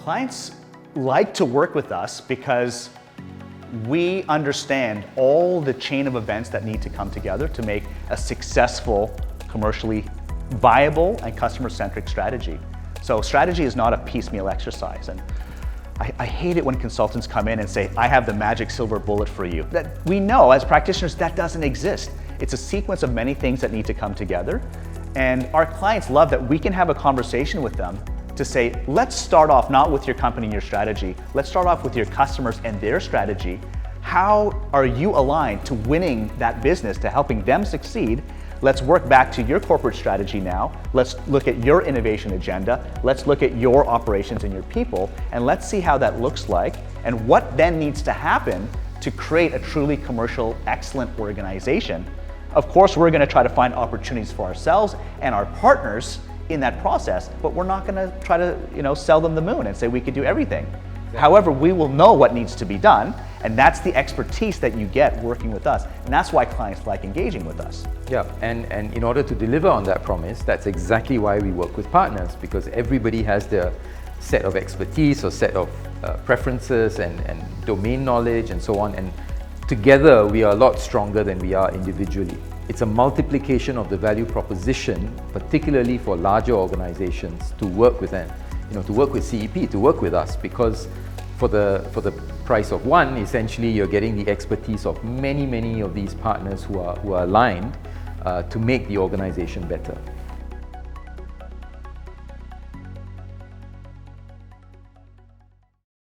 Clients like to work with us because we understand all the chain of events that need to come together to make a successful, commercially viable and customer-centric strategy. So strategy is not a piecemeal exercise. And I hate it when consultants come in and say, I have the magic silver bullet for you. That we know as practitioners that doesn't exist. It's a sequence of many things that need to come together. And our clients love that we can have a conversation with them to say, let's start off not with your company and your strategy, let's start off with your customers and their strategy. How are you aligned to winning that business, to helping them succeed? Let's work back to your corporate strategy now. Let's look at your innovation agenda. Let's look at your operations and your people, and let's see how that looks like and what then needs to happen to create a truly commercial, excellent organization. Of course, we're going to try to find opportunities for ourselves and our partners in that process, but we're not going to try to, sell them the moon and say we could do everything. Yeah. However, we will know what needs to be done, and that's the expertise that you get working with us, and that's why clients like engaging with us. Yeah, and in order to deliver on that promise, that's exactly why we work with partners, because everybody has their set of expertise or set of preferences and domain knowledge and so on, and together we are a lot stronger than we are individually. It's a multiplication of the value proposition, particularly for larger organizations to work with them, to work with CEP, to work with us, because for the price of one, essentially you're getting the expertise of many of these partners who are aligned to make the organization better.